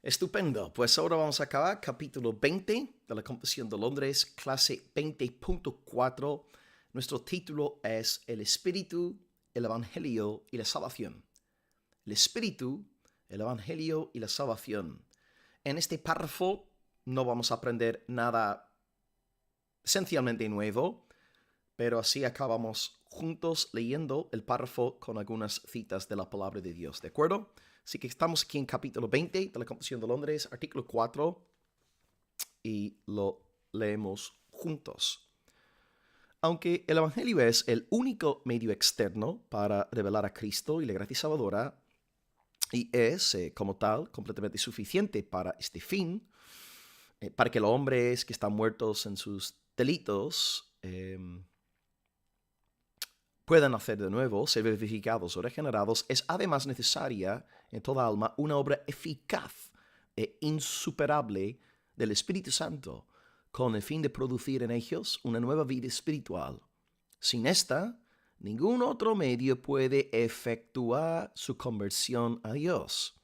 Estupendo, pues ahora vamos a acabar capítulo 20 de la Confesión de Londres, clase 20.4. Nuestro título es El Espíritu, el Evangelio y la Salvación. El Espíritu, el Evangelio y la Salvación. En este párrafo no vamos a aprender nada esencialmente nuevo, pero así acabamos juntos leyendo el párrafo con algunas citas de la palabra de Dios, ¿de acuerdo? Así que estamos aquí en capítulo 20 de la Confesión de Londres, artículo 4, y lo leemos juntos. Aunque el Evangelio es el único medio externo para revelar a Cristo y la gracia salvadora, y es, como tal, completamente suficiente para este fin, para que los hombres que están muertos en sus delitos puedan nacer de nuevo, ser vivificados o regenerados, es además necesaria en toda alma una obra eficaz e insuperable del Espíritu Santo, con el fin de producir en ellos una nueva vida espiritual. Sin esta, ningún otro medio puede efectuar su conversión a Dios.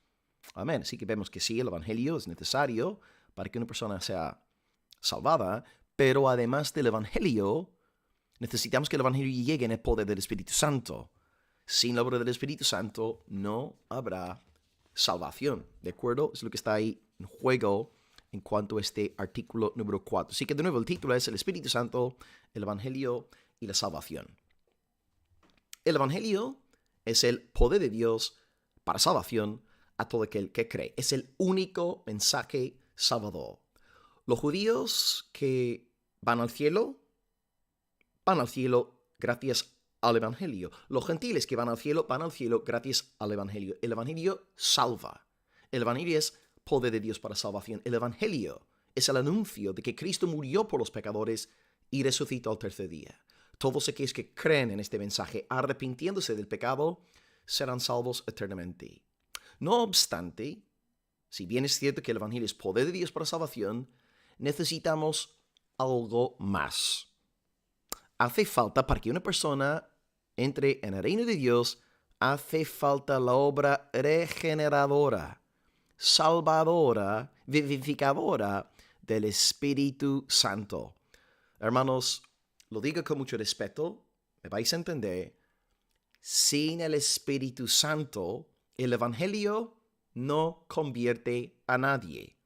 Amén. Así que vemos que sí, el Evangelio es necesario para que una persona sea salvada, pero además del Evangelio, necesitamos que el Evangelio llegue en el poder del Espíritu Santo. Sin la obra del Espíritu Santo no habrá salvación, ¿de acuerdo? Es lo que está ahí en juego en cuanto a este artículo número 4. Así que de nuevo el título es el Espíritu Santo, el Evangelio y la salvación. El Evangelio es el poder de Dios para salvación a todo aquel que cree. Es el único mensaje salvador. Los judíos que van al cielo gracias al Evangelio. Los gentiles que van al cielo gracias al Evangelio. El Evangelio salva. El Evangelio es poder de Dios para salvación. El Evangelio es el anuncio de que Cristo murió por los pecadores y resucitó al tercer día. Todos aquellos que creen en este mensaje, arrepintiéndose del pecado, serán salvos eternamente. No obstante, si bien es cierto que el Evangelio es poder de Dios para salvación, necesitamos algo más. Hace falta, para que una persona entre en el reino de Dios, hace falta la obra regeneradora, salvadora, vivificadora del Espíritu Santo. Hermanos, lo digo con mucho respeto, me vais a entender. Sin el Espíritu Santo, el Evangelio no convierte a nadie.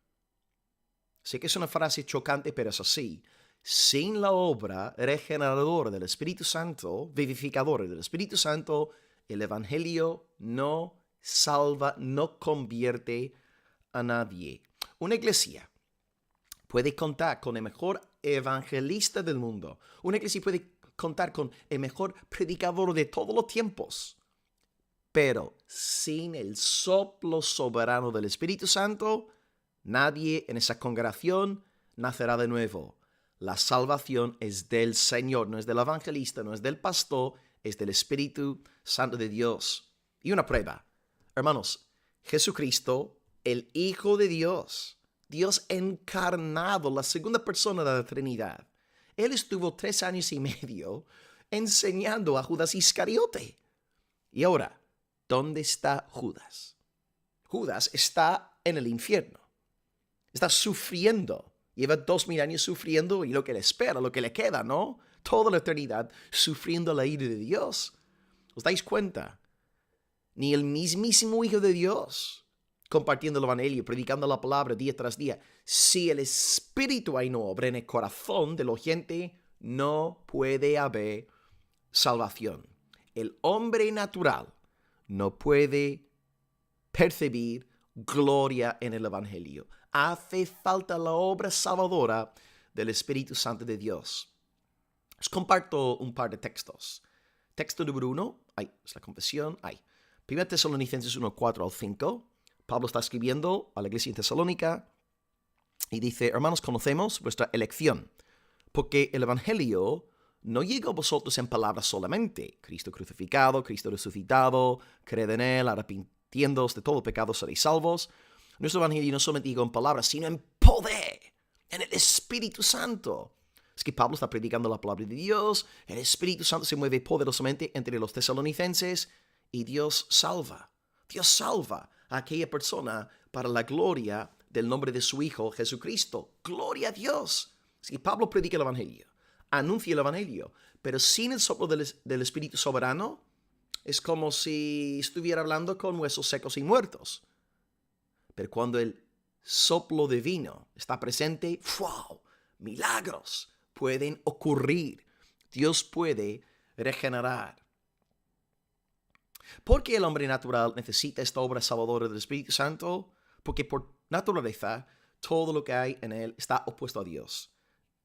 Sé que es una frase chocante, pero es así. Sin la obra regeneradora del Espíritu Santo, vivificadora del Espíritu Santo, el Evangelio no salva, no convierte a nadie. Una iglesia puede contar con el mejor evangelista del mundo. Una iglesia puede contar con el mejor predicador de todos los tiempos. Pero sin el soplo soberano del Espíritu Santo, nadie en esa congregación nacerá de nuevo. La salvación es del Señor, no es del evangelista, no es del pastor, es del Espíritu Santo de Dios. Y una prueba, hermanos, Jesucristo, el Hijo de Dios, Dios encarnado, la segunda persona de la Trinidad. Él estuvo 3 años y medio enseñando a Judas Iscariote. Y ahora, ¿dónde está Judas? Judas está en el infierno. Está sufriendo. Lleva 2000 años sufriendo y lo que le espera, lo que le queda, ¿no? Toda la eternidad sufriendo la ira de Dios. ¿Os dais cuenta? Ni el mismísimo Hijo de Dios, compartiendo el Evangelio, predicando la palabra día tras día. Si el Espíritu hay no obra en el corazón del oyente, no puede haber salvación. El hombre natural no puede percibir gloria en el Evangelio. Hace falta la obra salvadora del Espíritu Santo de Dios. Os comparto un par de textos. Texto número 1, es la confesión, 1 Tesalonicenses 1, 4 al 5. Pablo está escribiendo a la iglesia en Tesalónica y dice: hermanos, conocemos vuestra elección, porque el Evangelio no llegó a vosotros en palabras solamente. Cristo crucificado, Cristo resucitado, creed en él, arrepintiéndoos de todo pecado seréis salvos. Nuestro Evangelio no solamente llegó en palabras, sino en poder, en el Espíritu Santo. Es que Pablo está predicando la palabra de Dios, el Espíritu Santo se mueve poderosamente entre los tesalonicenses y Dios salva. Dios salva a aquella persona para la gloria del nombre de su Hijo Jesucristo. ¡Gloria a Dios! Si Pablo predica el Evangelio, anuncia el Evangelio, pero sin el soplo del Espíritu soberano, es como si estuviera hablando con huesos secos y muertos. Pero cuando el soplo divino está presente, ¡wow! Milagros pueden ocurrir. Dios puede regenerar. ¿Por qué el hombre natural necesita esta obra salvadora del Espíritu Santo? Porque por naturaleza todo lo que hay en él está opuesto a Dios.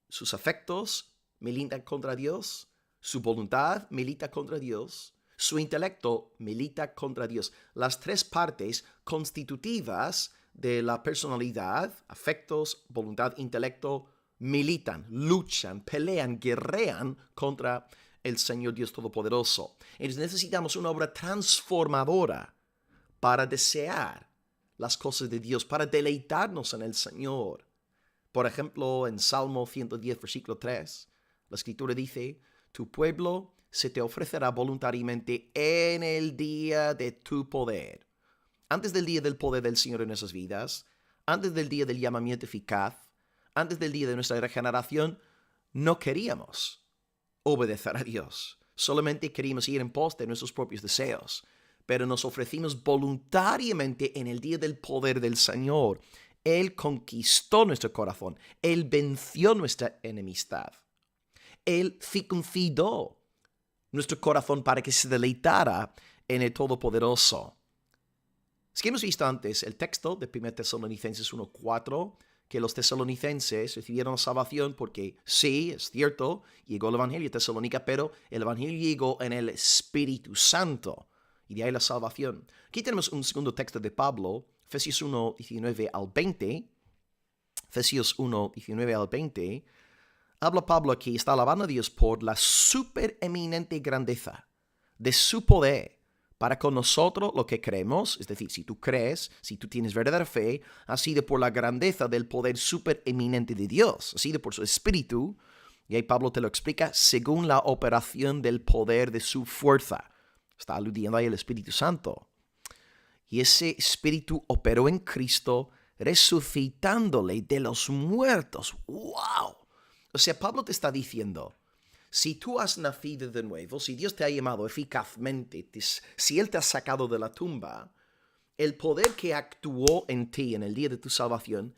Sus afectos militan contra Dios, su voluntad milita contra Dios, su intelecto milita contra Dios. Las tres partes constitutivas de la personalidad, afectos, voluntad, intelecto, militan, luchan, pelean, guerrean contra el Señor Dios Todopoderoso. Entonces necesitamos una obra transformadora para desear las cosas de Dios, para deleitarnos en el Señor. Por ejemplo, en Salmo 110, versículo 3, la Escritura dice, tu pueblo se te ofrecerá voluntariamente en el día de tu poder. Antes del día del poder del Señor en nuestras vidas, antes del día del llamamiento eficaz, antes del día de nuestra regeneración, no queríamos obedecer a Dios. Solamente queríamos ir en pos de nuestros propios deseos. Pero nos ofrecimos voluntariamente en el día del poder del Señor. Él conquistó nuestro corazón. Él venció nuestra enemistad. Él circuncidó nuestro corazón para que se deleitara en el Todopoderoso. Es que hemos visto antes el texto de 1 Tesalonicenses 1:4, que los tesalonicenses recibieron salvación porque sí, es cierto, llegó el Evangelio a Tesalónica, pero el Evangelio llegó en el Espíritu Santo. Y de ahí la salvación. Aquí tenemos un segundo texto de Pablo, Efesios 1:19 al 20. Efesios 1:19 al 20. Habla Pablo aquí, está alabando a Dios por la supereminente grandeza de su poder para con nosotros lo que creemos, es decir, si tú crees, si tú tienes verdadera fe, ha sido por la grandeza del poder supereminente de Dios, ha sido por su Espíritu, y ahí Pablo te lo explica, según la operación del poder de su fuerza. Está aludiendo ahí al Espíritu Santo. Y ese Espíritu operó en Cristo, resucitándole de los muertos. ¡Wow! O sea, Pablo te está diciendo, si tú has nacido de nuevo, si Dios te ha llamado eficazmente, si Él te ha sacado de la tumba, el poder que actuó en ti en el día de tu salvación,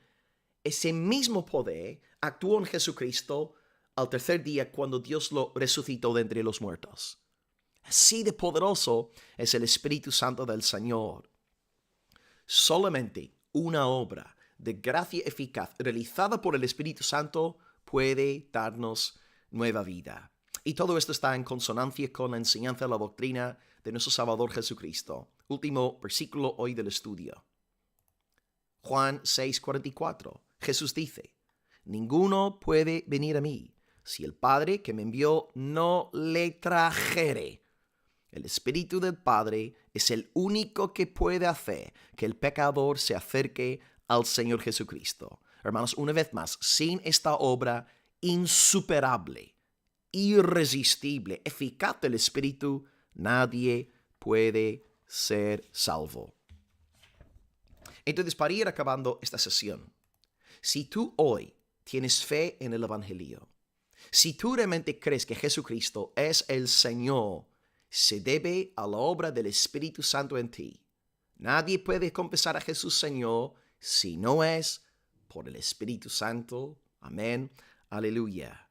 ese mismo poder actuó en Jesucristo al tercer día cuando Dios lo resucitó de entre los muertos. Así de poderoso es el Espíritu Santo del Señor. Solamente una obra de gracia eficaz realizada por el Espíritu Santo puede darnos nueva vida. Y todo esto está en consonancia con la enseñanza de la doctrina de nuestro Salvador Jesucristo. Último versículo hoy del estudio. Juan 6:44. Jesús dice, ninguno puede venir a mí si el Padre que me envió no le trajere. El Espíritu del Padre es el único que puede hacer que el pecador se acerque al Señor Jesucristo. Hermanos, una vez más, sin esta obra insuperable, irresistible, eficaz del Espíritu, nadie puede ser salvo. Entonces, para ir acabando esta sesión, si tú hoy tienes fe en el Evangelio, si tú realmente crees que Jesucristo es el Señor, se debe a la obra del Espíritu Santo en ti. Nadie puede confesar a Jesús Señor si no es por el Espíritu Santo. Amén. Aleluya.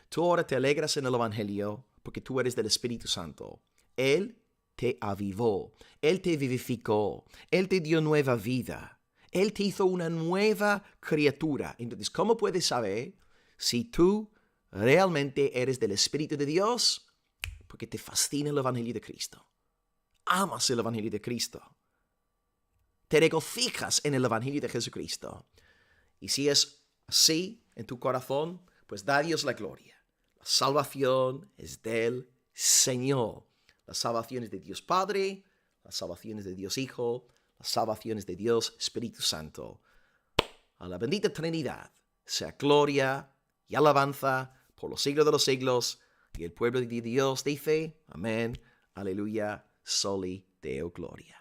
Tú ahora te alegras en el Evangelio porque tú eres del Espíritu Santo. Él te avivó, Él te vivificó, Él te dio nueva vida. Él te hizo una nueva criatura. Entonces, ¿cómo puedes saber si tú realmente eres del Espíritu de Dios? Porque te fascina el Evangelio de Cristo. Amas el Evangelio de Cristo. Te regocijas en el Evangelio de Jesucristo. Y si es así en tu corazón, pues da a Dios la gloria. La salvación es del Señor. La salvación es de Dios Padre, la salvación es de Dios Hijo, la salvación es de Dios Espíritu Santo. A la bendita Trinidad sea gloria y alabanza por los siglos de los siglos. Y el pueblo de Dios dice, amén, aleluya, soli Deo gloria.